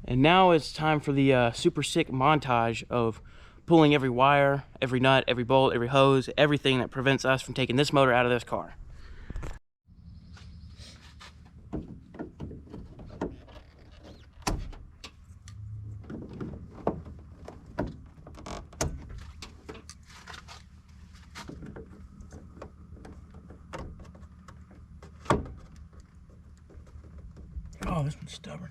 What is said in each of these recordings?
And now it's time for the super sick montage of pulling every wire, every nut, every bolt, every hose, everything that prevents us from taking this motor out of this car. Oh, this one's stubborn.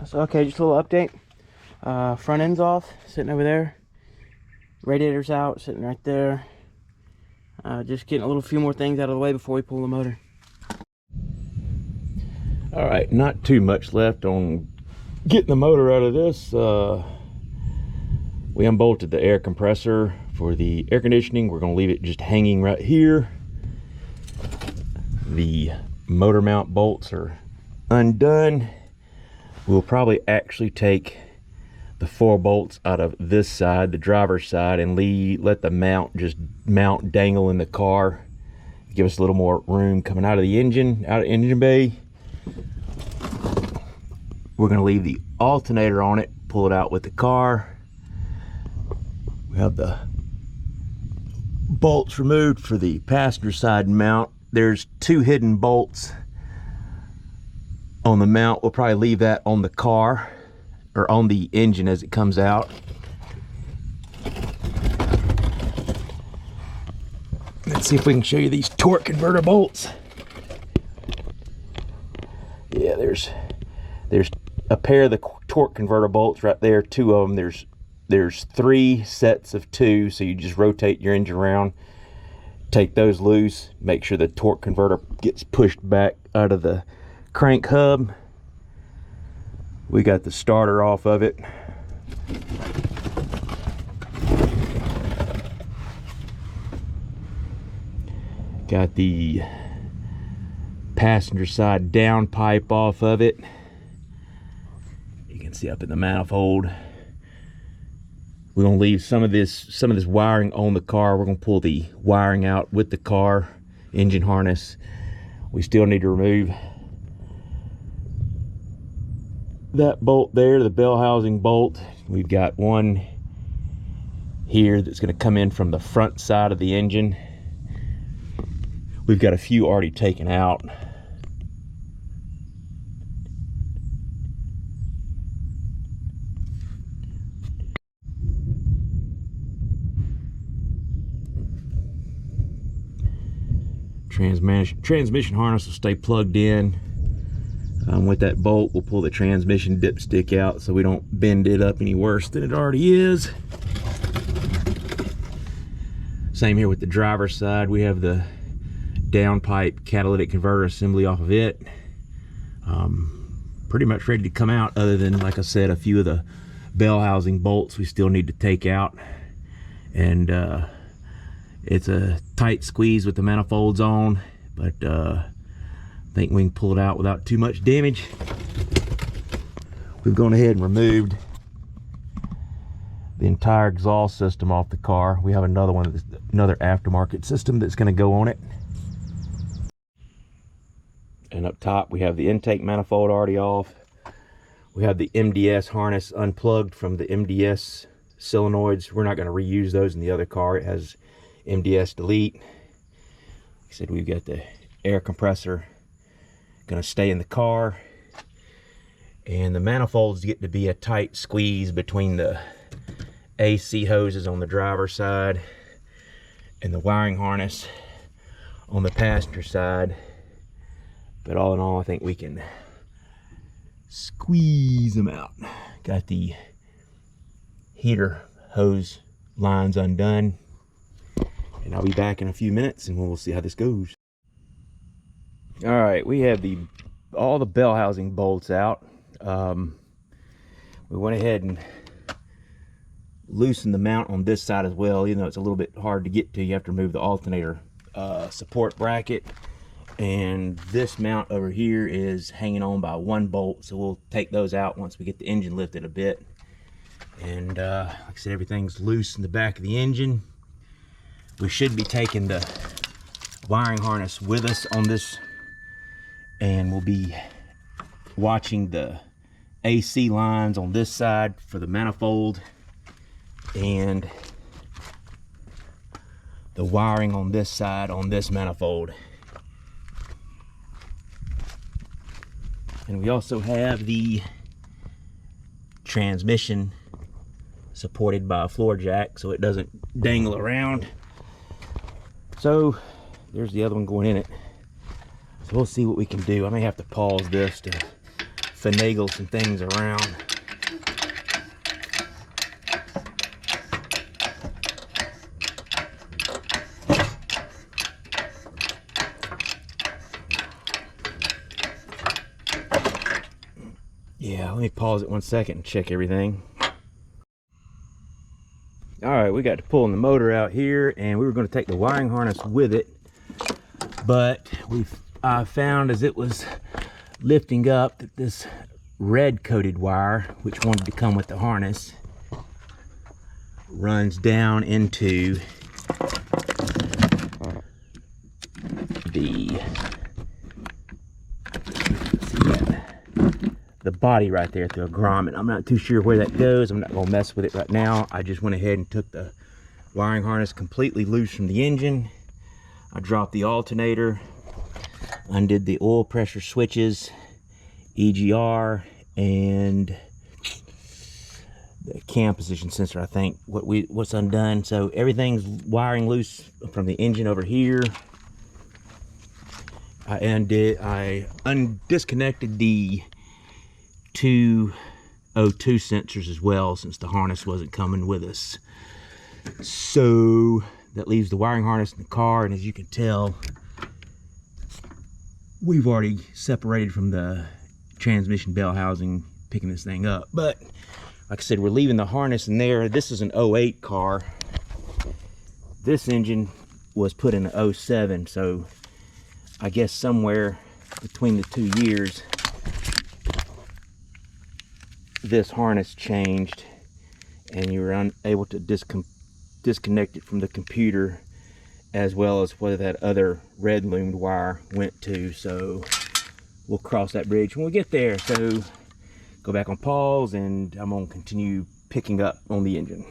So, okay, just a little update. Front end's off, sitting over there. Radiator's out, sitting right there. Just getting a few more things out of the way before we pull the motor. All right, not too much left on getting the motor out of this. We unbolted the air compressor for the air conditioning. We're going to leave it just hanging right here. The motor mount bolts are undone. We'll probably actually take the 4 bolts out of this side, the driver's side, and let the mount just dangle in the car. Give us a little more room coming out of the engine, out of engine bay. We're going to leave the alternator on it, pull it out with the car. We have the bolts removed for the passenger side mount. There's 2 hidden bolts on the mount. We'll probably leave that on the car or on the engine as it comes out. Let's see if we can show you these torque converter bolts. Yeah, there's a pair of the torque converter bolts right there, 2 of them. There's 3 sets of 2, so you just rotate your engine around, take those loose, make sure the torque converter gets pushed back out of the crank hub. We got the starter off of it. Got the passenger side downpipe off of it. You can see up in the manifold. We're gonna leave some of this wiring on the car. We're gonna pull the wiring out with the car, engine harness. We still need to remove that bolt there, the bell housing bolt. We've got one here that's gonna come in from the front side of the engine. We've got a few already taken out. Transmission harness will stay plugged in. With that bolt, we'll pull the transmission dipstick out so we don't bend it up any worse than it already is. Same here with the driver's side. We have the downpipe catalytic converter assembly off of it. Pretty much ready to come out, other than, like I said, a few of the bell housing bolts we still need to take out. And it's a tight squeeze with the manifolds on, but I think we can pull it out without too much damage. We've gone ahead and removed the entire exhaust system off the car. We have another one, another aftermarket system that's going to go on it. And up top we have the intake manifold already off. We have the MDS harness unplugged from the MDS solenoids. We're not going to reuse those in the other car. It has MDS delete. Like I said, we've got the air compressor going to stay in the car, and the manifolds get to be a tight squeeze between the AC hoses on the driver's side and the wiring harness on the passenger side. But all in all, I think we can squeeze them out. Got the heater hose lines undone, and I'll be back in a few minutes and we'll see how this goes. All right, we have all the bell housing bolts out. We went ahead and loosened the mount on this side as well. Even though it's a little bit hard to get to, you have to remove the alternator support bracket And this mount over here is hanging on by one bolt, so we'll take those out once we get the engine lifted a bit. And like I said, everything's loose in the back of the engine. We should be taking the wiring harness with us on this, and we'll be watching the AC lines on this side for the manifold and the wiring on this side on this manifold. And we also have the transmission supported by a floor jack so it doesn't dangle around. So there's the other one going in it. So we'll see what we can do. I may have to pause this to finagle some things around. Yeah, let me pause it 1 second and check everything. All right, we got to pulling the motor out here, and we were going to take the wiring harness with it, but I found as it was lifting up that this red coated wire, which wanted to come with the harness, runs down into the body right there through a grommet. I'm not too sure where that goes. I'm not going to mess with it right now. I just went ahead and took the wiring harness completely loose from the engine. I dropped the alternator, undid the oil pressure switches, EGR, and the cam position sensor. I think what's undone. So everything's wiring loose from the engine over here. I disconnected the two O2 sensors as well, since the harness wasn't coming with us. So that leaves the wiring harness in the car, and as you can tell, we've already separated from the transmission bell housing, picking this thing up. But like I said, we're leaving the harness in there. This is an 08 car. This engine was put in an 07, so I guess somewhere between the 2 years this harness changed, and you were unable to disconnect it from the computer, as well as where that other red loomed wire went to. So we'll cross that bridge when we get there. So go back on pause, and I'm going to continue picking up on the engine.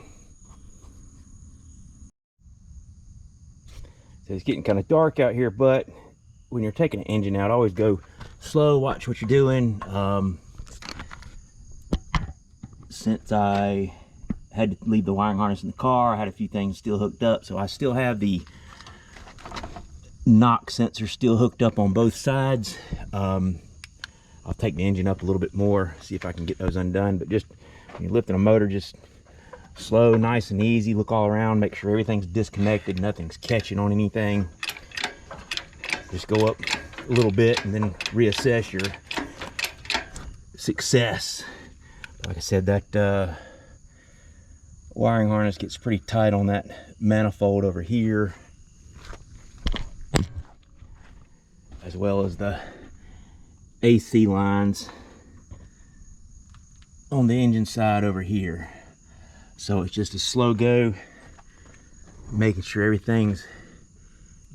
So it's getting kind of dark out here, but when you're taking an engine out, always go slow, watch what you're doing. Since I had to leave the wiring harness in the car, I had a few things still hooked up, so I still have the knock sensor still hooked up on both sides. I'll take the engine up a little bit more, see if I can get those undone. But just when you're lifting a motor, just slow, nice and easy. Look all around, make sure everything's disconnected, nothing's catching on anything. Just go up a little bit and then reassess your success. Like I said, that wiring harness gets pretty tight on that manifold over here, as well as the AC lines on the engine side over here. So it's just a slow go, making sure everything's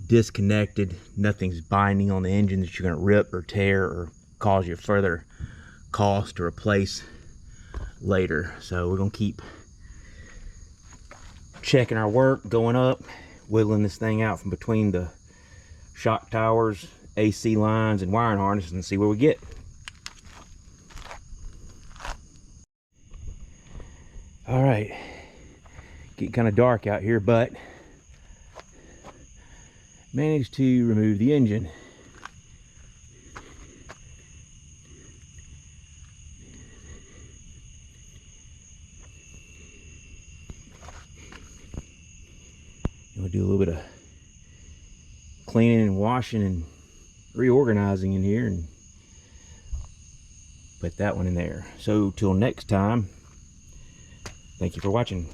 disconnected, nothing's binding on the engine that you're going to rip or tear or cause you further cost to replace later. So we're going to keep checking our work, going up, wiggling this thing out from between the shock towers, AC lines, and wiring harnesses, and see where we get. All right, getting kind of dark out here, but managed to remove the engine. We'll do a little bit of cleaning and washing and reorganizing in here and put that one in there. So till next time, thank you for watching.